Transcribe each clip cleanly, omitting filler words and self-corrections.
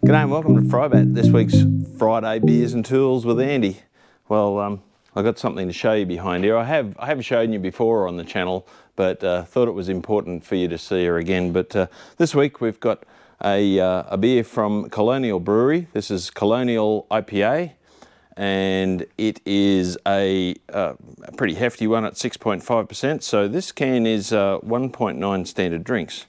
G'day and welcome to FriBaT, this week's Friday Beers and Tools with Andy. Well, I've got something to show you behind here. I have shown you before on the channel, but thought it was important for you to see her again. But this week we've got a beer from Colonial Brewery. This is Colonial Ipa, and it is a pretty hefty one at 6.5%. So this can is 1.9 standard drinks.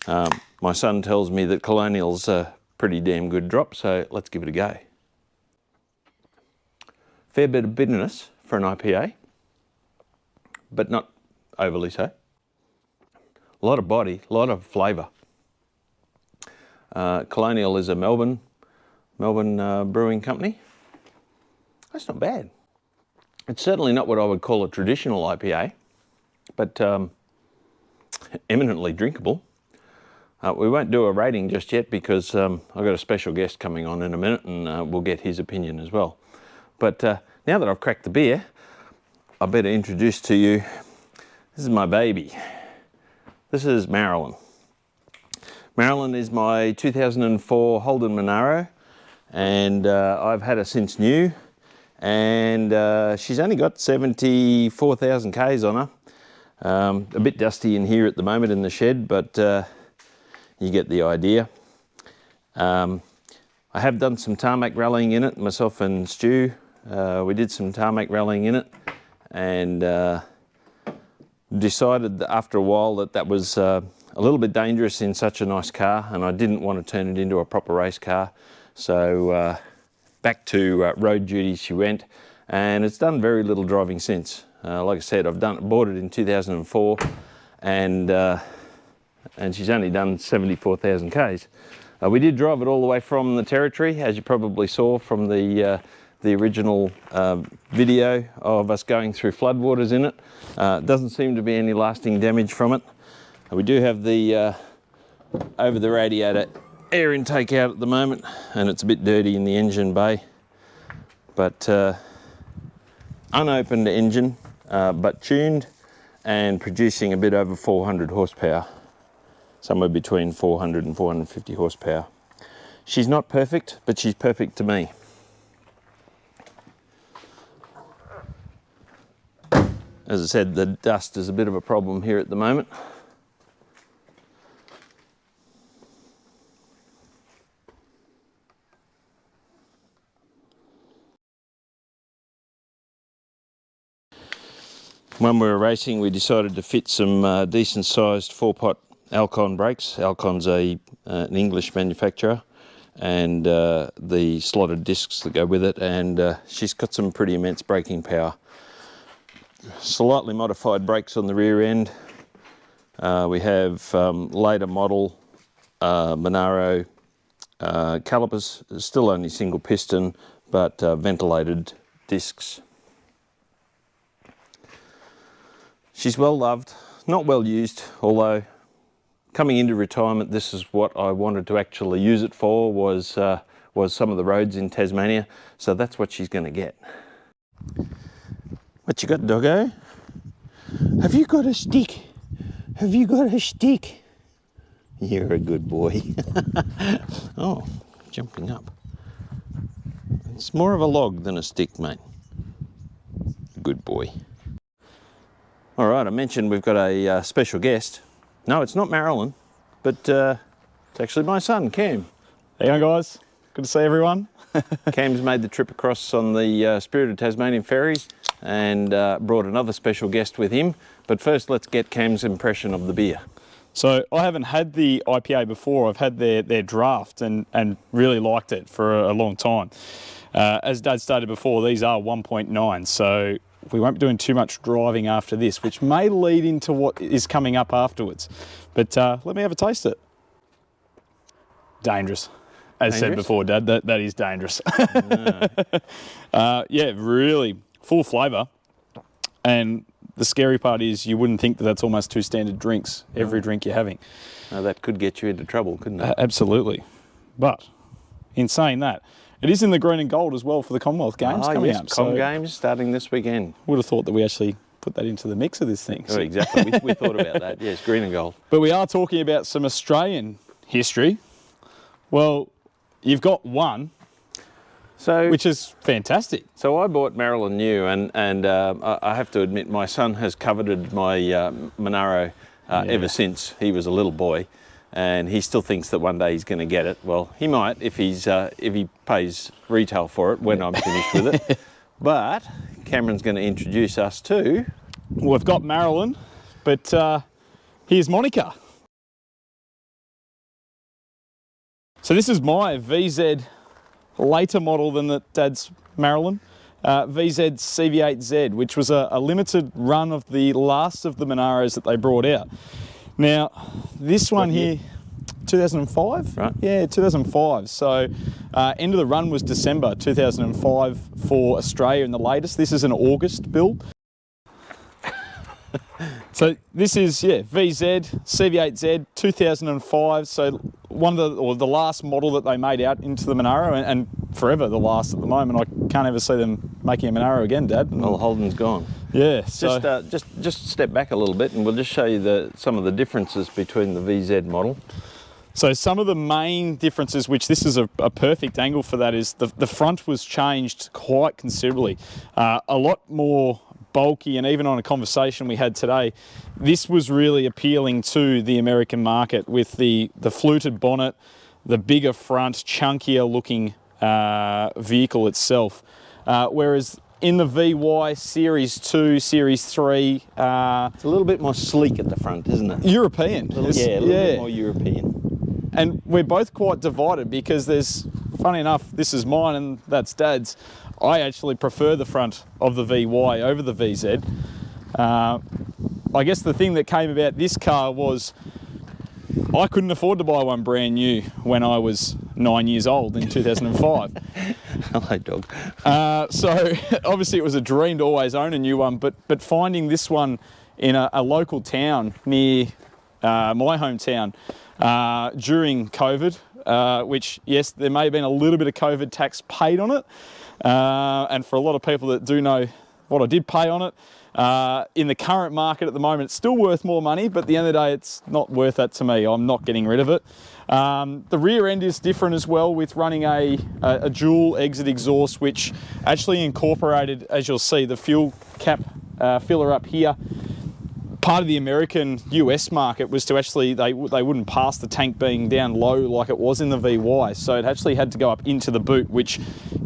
My son tells me that Colonial's pretty damn good drop, so let's give it a go. Fair bit of bitterness for an IPA, but not overly so. A lot of body, a lot of flavour. Colonial is a Melbourne brewing company. That's not bad. It's certainly not what I would call a traditional IPA, but eminently drinkable. We won't do a rating just yet because I've got a special guest coming on in a minute, and we'll get his opinion as well. But now that I've cracked the beer, I better introduce to you, this is my baby. This is Marilyn. Marilyn is my 2004 Holden Monaro, and I've had her since new, and she's only got 74,000 Ks on her. A bit dusty in here at the moment in the shed, but you get the idea. I have done some tarmac rallying in it, myself and Stu. We did some tarmac rallying in it, and decided that after a while that was a little bit dangerous in such a nice car, and I didn't want to turn it into a proper race car. So back to road duties she went, and it's done very little driving since. Like I said, bought it in 2004, and she's only done 74,000 Ks. We did drive it all the way from the Territory, as you probably saw from the original video of us going through floodwaters in it. Doesn't seem to be any lasting damage from it. We do have the over the radiator air intake out at the moment, and it's a bit dirty in the engine bay. But unopened engine, but tuned and producing a bit over 400 horsepower. Somewhere between 400 and 450 horsepower. She's not perfect, but she's perfect to me. As I said, the dust is a bit of a problem here at the moment. When we were racing, we decided to fit some decent sized 4-pot Alcon Brakes. Alcon's an English manufacturer, and the slotted discs that go with it, and she's got some pretty immense braking power. Slightly modified brakes on the rear end. We have later model Monaro calipers, still only single piston, but ventilated discs. She's well loved, not well used, although coming into retirement, this is what I wanted to actually use it for, was some of the roads in Tasmania. So that's what she's going to get. What you got, doggo? Have you got a stick? Have you got a stick? You're a good boy. Oh, jumping up. It's more of a log than a stick, mate. Good boy. All right, I mentioned we've got a special guest. No, it's not Marilyn, but it's actually my son, Cam. How you going, guys? Good to see everyone. Cam's made the trip across on the Spirit of Tasmanian ferry and brought another special guest with him. But first, let's get Cam's impression of the beer. So I haven't had the IPA before. I've had their draft and really liked it for a long time. As Dad stated before, these are 1.9, so we won't be doing too much driving after this, which may lead into what is coming up afterwards. But let me have a taste of it. Dangerous. As said before, Dad, that is dangerous. Yeah, really full flavour. And the scary part is you wouldn't think that that's almost 2 standard drinks, every drink you're having. Now that could get you into trouble, couldn't it? Absolutely. But in saying that, it is in the green and gold as well for the Commonwealth Games coming up. Games starting this weekend. Would have thought that we actually put that into the mix of this thing. Oh, exactly. we thought about that. Yes, green and gold. But we are talking about some Australian history. Well, you've got one, So, which is fantastic. So I bought Marilyn new, and I have to admit my son has coveted my Monaro ever since he was a little boy, and he still thinks that one day he's going to get it. Well, he might if he pays retail for it when I'm finished with it. But Cameron's going to introduce us to. Well, we've got Marilyn, but here's Monica. So this is my VZ later model than that Dad's Marilyn. VZ CV8Z, which was a limited run of the last of the Monaros that they brought out. Now, this one here, 2005? Right. Yeah, 2005. So, end of the run was December 2005 for Australia in the latest. This is an August build. So this is, VZ, CV8Z, 2005. So one of the last model that they made out into the Monaro, and forever the last at the moment. I can't ever see them making a Monaro again, Dad. Well, Holden's gone. Yeah. So Just step back a little bit, and we'll just show you some of the differences between the VZ model. So some of the main differences, which this is a perfect angle for that, is the front was changed quite considerably. A lot more bulky, and even on a conversation we had today, this was really appealing to the American market with the fluted bonnet, the bigger front, chunkier looking vehicle itself. Whereas in the VY Series 2, Series 3... it's a little bit more sleek at the front, isn't it? European. A little bit more European. And we're both quite divided because there's, funny enough, this is mine and that's Dad's. I actually prefer the front of the VY over the VZ. I guess the thing that came about this car was I couldn't afford to buy one brand new when I was 9 years old in 2005. Hello, dog. So obviously it was a dream to always own a new one, but finding this one in a local town near my hometown during COVID, which, yes, there may have been a little bit of COVID tax paid on it. And for a lot of people that do know what I did pay on it, in the current market at the moment, it's still worth more money, but at the end of the day, it's not worth that to me. I'm not getting rid of it. The rear end is different as well, with running a dual exit exhaust, which actually incorporated, as you'll see, the fuel cap filler up here. Part of the American US market was to actually, they wouldn't pass the tank being down low like it was in the VY, so it actually had to go up into the boot, which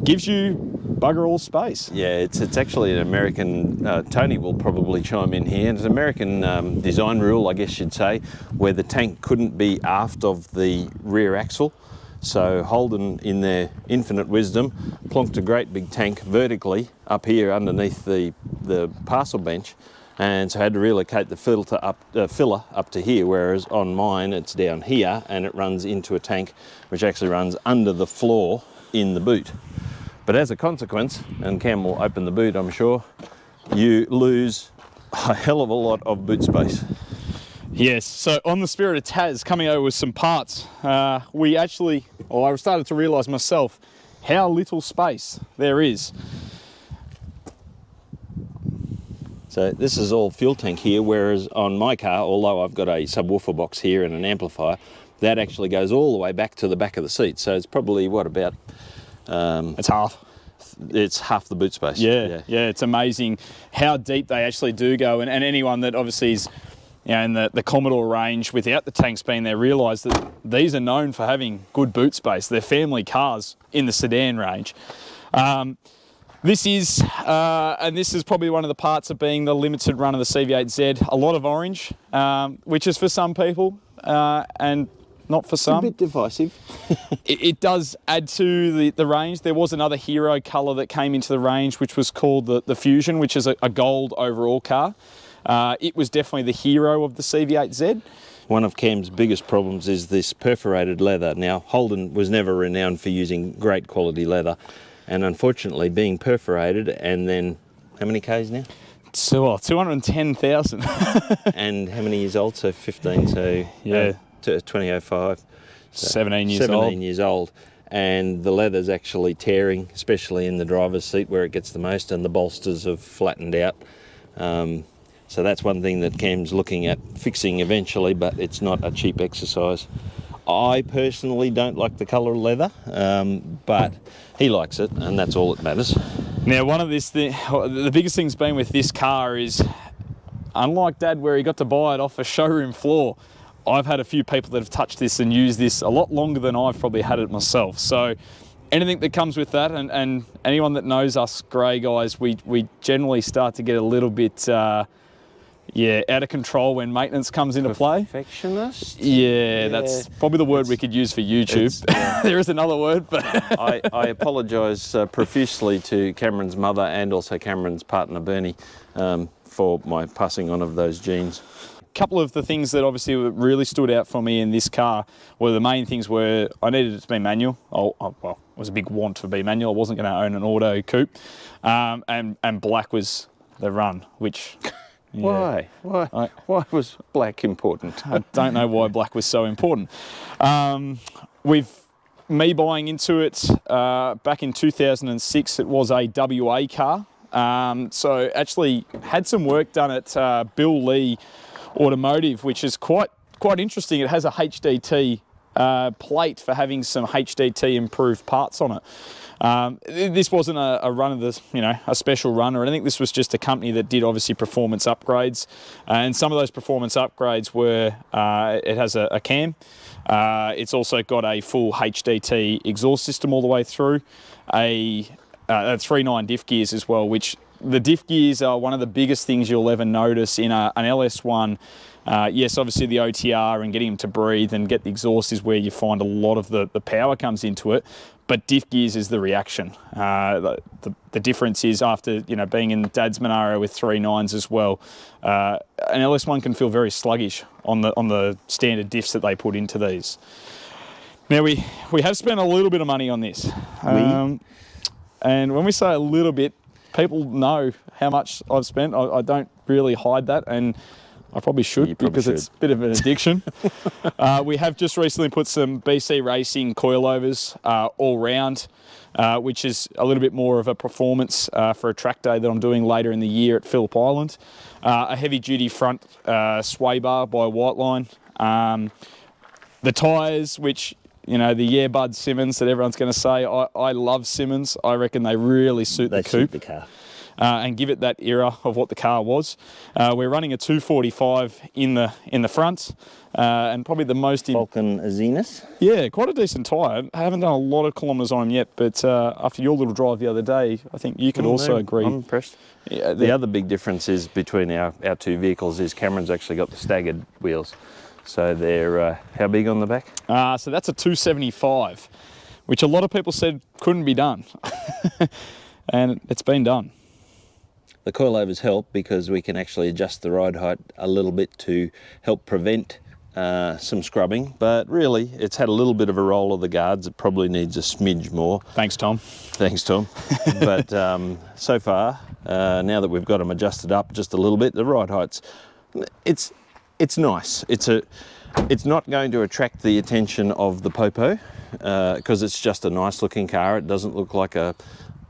gives you bugger all space. Yeah, it's actually an American, Tony will probably chime in here, it's an American design rule, I guess you'd say, where the tank couldn't be aft of the rear axle. So Holden, in their infinite wisdom, plonked a great big tank vertically up here underneath the parcel bench, and so I had to relocate the filler up to here, whereas on mine it's down here and it runs into a tank which actually runs under the floor in the boot. But as a consequence, and Cam will open the boot I'm sure, you lose a hell of a lot of boot space. Yes, so on the spirit of Taz coming over with some parts, I started to realise myself how little space there is. So this is all fuel tank here, whereas on my car, although I've got a subwoofer box here and an amplifier, that actually goes all the way back to the back of the seat. So it's probably, what, about... it's half. It's half the boot space. Yeah, it's amazing how deep they actually do go. And anyone that obviously is in the Commodore range without the tanks being there realise that these are known for having good boot space. They're family cars in the sedan range. This is probably one of the parts of being the limited run of the CV8Z. A lot of orange, which is for some people and not for some. It's a bit divisive. it does add to the range. There was another hero colour that came into the range, which was called the Fusion, which is a gold overall car. It was definitely the hero of the CV8Z. One of Cam's biggest problems is this perforated leather. Now, Holden was never renowned for using great quality leather. And unfortunately, being perforated, and then, how many Ks now? So, 210,000. And how many years old? So 15, so yeah, 2005. So 17 years old. 17 years old. And the leather's actually tearing, especially in the driver's seat where it gets the most, and the bolsters have flattened out. So that's one thing that Cam's looking at fixing eventually, but it's not a cheap exercise. I personally don't like the colour of leather, but he likes it, and that's all that matters. Now, the biggest thing's been with this car is, unlike Dad where he got to buy it off a showroom floor, I've had a few people that have touched this and used this a lot longer than I've probably had it myself. So anything that comes with that, and anyone that knows us grey guys, we generally start to get a little bit out of control when maintenance comes into play. Perfectionist? Yeah, that's probably the word we could use for YouTube. There is another word, but I apologise profusely to Cameron's mother and also Cameron's partner Bernie for my passing on of those genes. A couple of the things that obviously really stood out for me in this car were, the main things were, I needed it to be manual. Well, it was a big want to be manual. I wasn't going to own an auto coupe, and black was the run, which. Yeah. Why was black important? I don't know why black was so important. Me buying into it back in 2006, it was a WA car. So actually had some work done at Bill Lee Automotive, which is quite interesting. It has a HDT plate for having some HDT improved parts on it. This wasn't a run of this, a special run or anything. This was just a company that did obviously performance upgrades, and some of those performance upgrades were it has a cam. It's also got a full HDT exhaust system all the way through, a 3.9 diff gears as well, which the diff gears are one of the biggest things you'll ever notice in an LS1. Yes, obviously the OTR and getting them to breathe and get the exhaust is where you find a lot of the power comes into it, but diff gears is the reaction. The difference is, after being in Dad's Monaro with 3.9s as well, an LS1 can feel very sluggish on the standard diffs that they put into these. Now we have spent a little bit of money on this, and when we say a little bit, people know how much I've spent. I don't really hide that, and I probably should, because it's a bit of an addiction. We have just recently put some BC Racing Coilovers all round, which is a little bit more of a performance for a track day that I'm doing later in the year at Phillip Island. A heavy duty front sway bar by Whiteline. The tyres, which, the GRAYZBILDZ Simmons that everyone's going to say. I love Simmons. I reckon they really suit the coupe. The car. And give it that era of what the car was. We're running a 245 in the front, and probably the most Falcon Zenith. Yeah, quite a decent tyre. I haven't done a lot of kilometres on them yet, but after your little drive the other day, I think you could also agree. I'm impressed. Yeah, the other big difference is between our two vehicles is Cameron's actually got the staggered wheels, so they're how big on the back? So that's a 275, which a lot of people said couldn't be done, and it's been done. The coilovers help because we can actually adjust the ride height a little bit to help prevent some scrubbing, but really it's had a little bit of a roll of the guards. It probably needs a smidge more. Thanks, Tom. Thanks, Tom. But so far, now that we've got them adjusted up just a little bit, the ride height's, it's nice. It's not going to attract the attention of the popo because it's just a nice looking car. It doesn't look like a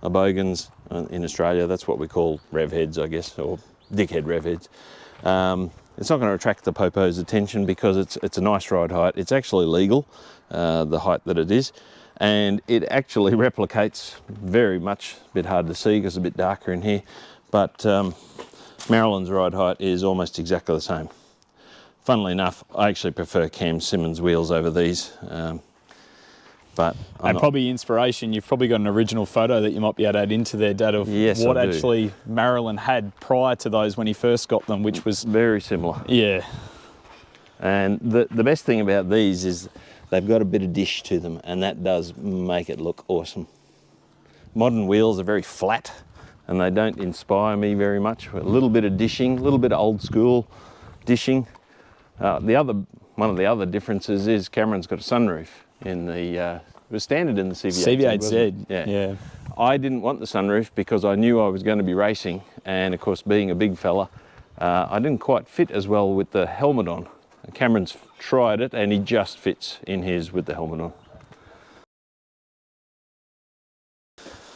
Bogans in Australia. That's what we call rev heads, I guess, or dickhead rev heads. It's not going to attract the popo's attention because it's a nice ride height. It's actually legal, the height that it is, and it actually replicates very much, a bit hard to see because it's a bit darker in here, but Marilyn's ride height is almost exactly the same. Funnily enough, I actually prefer Cam Simmons wheels over these. And probably inspiration, you've probably got an original photo that you might be able to add into there, Dad, of what actually Marilyn had prior to those when he first got them, which was very similar. Yeah. And the best thing about these is they've got a bit of dish to them, and that does make it look awesome. Modern wheels are very flat, and they don't inspire me very much. A little bit of dishing, a little bit of old school dishing. One of the other differences is Cameron's got a sunroof in the it was standard in the CV8Z. Yeah. I didn't want the sunroof because I knew I was going to be racing, and of course, being a big fella, I didn't quite fit as well with the helmet on. Cameron's tried it, and he just fits in his with the helmet on.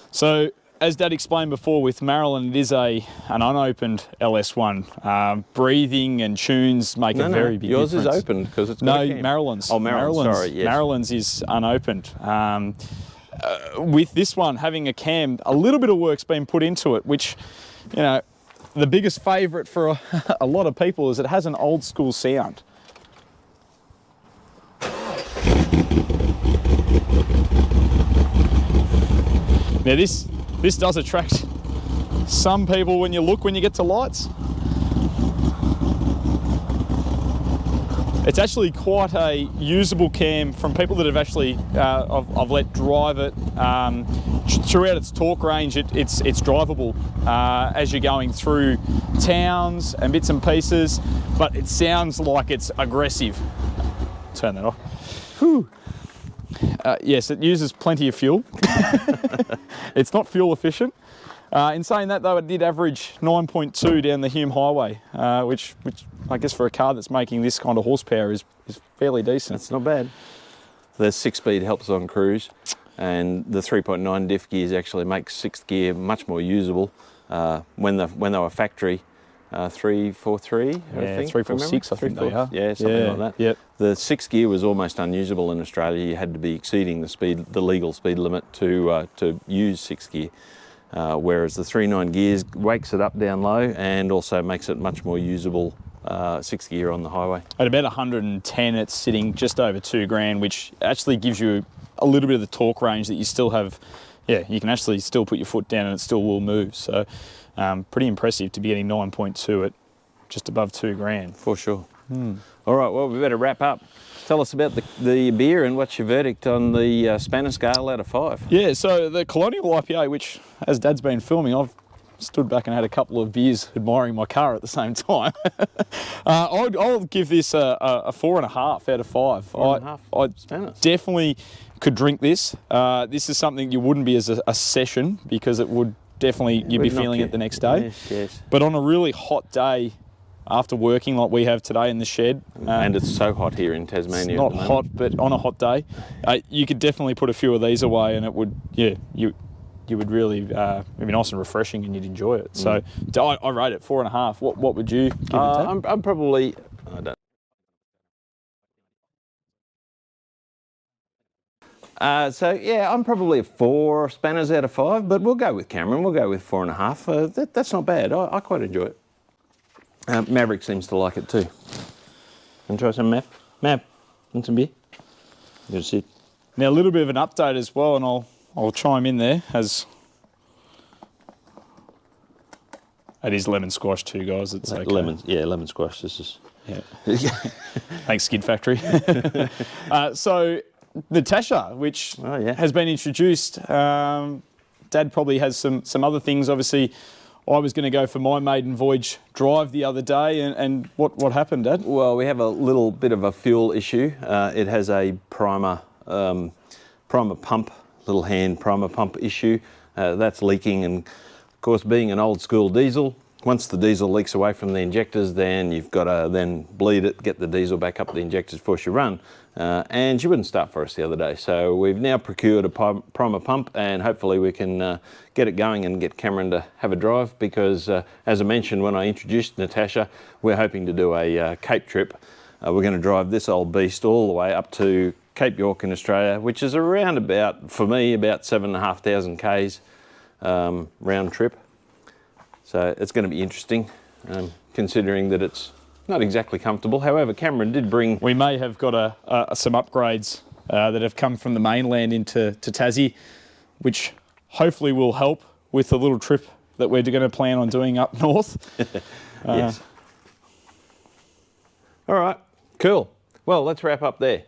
So as Dad explained before, with Marilyn, it is an unopened LS1. Breathing and tunes make a very big difference. Yours is open because it's got a cam. Marilyn's. Oh, Marilyn's, sorry, yes. Marilyn's is unopened. With this one having a cam, a little bit of work's been put into it, which, you know, the biggest favourite for a lot of people is it has an old school sound. Now this does attract some people when you get to lights. It's actually quite a usable cam from people that have actually, I've let drive it. Throughout its torque range, it's drivable as you're going through towns and bits and pieces, but it sounds like it's aggressive. Turn that off. Whew. Yes, it uses plenty of fuel. It's not fuel efficient. In saying that though, it did average 9.2 down the Hume Highway, which I guess for a car that's making this kind of horsepower is fairly decent. It's not bad. The 6-speed helps on cruise, and the 3.9 diff gears actually make 6th gear much more usable. When they were factory, 343, I think. 346, I think they are. Yeah, something like that. Yep. The 6th gear was almost unusable in Australia. You had to be exceeding the legal speed limit to use 6th gear. Whereas the 3.9 gears wakes it up down low and also makes it much more usable 6th gear on the highway. At about 110, it's sitting just over 2 grand, which actually gives you a little bit of the torque range that you still have. Yeah, you can actually still put your foot down and it still will move. So pretty impressive to be getting 9.2 at just above 2 grand. For sure. All right, well, we better wrap up. Tell us about the beer and what's your verdict on the Spanner scale out of 5? Yeah, so the Colonial IPA, which, as Dad's been filming, I've stood back and had a couple of beers admiring my car at the same time. I'll give this a 4.5 out of 5. 4.5. I Spanners. definitely could drink this. This is something you wouldn't be as a session, because it would definitely, you'd be feeling it the next day. Yes, yes. But on a really hot day, after working like we have today in the shed. And it's so hot here in Tasmania. It's not hot, but on a hot day, you could definitely put a few of these away and it would, yeah, you would really, it'd be nice and refreshing and you'd enjoy it. So I rate it 4.5. What would you give it? I'm probably, I don't. So yeah, I'm probably a 4 Spanners out of 5, but we'll go with Cameron. We'll go with 4.5. That's not bad. I quite enjoy it. Maverick seems to like it too. Want to try some Map? Map, want some beer? Good to sit. Now a little bit of an update as well, and I'll chime in there, as it is lemon squash too, guys. It's okay. Lemon squash. This is Thanks, Skid Factory. So the Tasha, which has been introduced. Dad probably has some other things. Obviously, I was going to go for my maiden voyage drive the other day, and what happened, Dad? Well, we have a little bit of a fuel issue. It has a primer pump, little hand primer pump issue. That's leaking, and of course, being an old school diesel, once the diesel leaks away from the injectors, then you've got to then bleed it, get the diesel back up the injectors before you run. And she wouldn't start for us the other day. So we've now procured a primer pump, and hopefully we can get it going and get Cameron to have a drive, because as I mentioned when I introduced Natasha, we're hoping to do a Cape trip. We're going to drive this old beast all the way up to Cape York in Australia, which is around about, for me, about 7,500 Ks round trip. So it's going to be interesting, considering that it's not exactly comfortable. However, Cameron did bring... We may have got some upgrades that have come from the mainland into Tassie, which hopefully will help with the little trip that we're going to plan on doing up north. Yes. All right, cool. Well, let's wrap up there.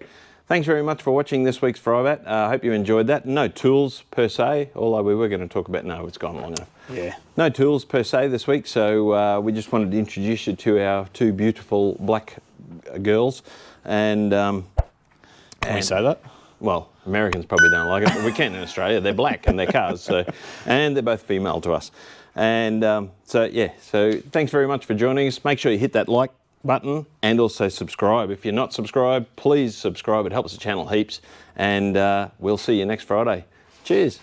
Thanks very much for watching this week's FriBaT. I hope you enjoyed that. No tools per se, although we were going to talk about... No, it's gone long enough. Yeah. No tools per se this week, so we just wanted to introduce you to our 2 beautiful black girls. And can we say that? Well, Americans probably don't like it, but we can in Australia. They're black and they're cars, so, and they're both female to us. And so thanks very much for joining us. Make sure you hit that like button and also subscribe. If you're not subscribed, please subscribe. It helps the channel heaps. And we'll see you next Friday. Cheers.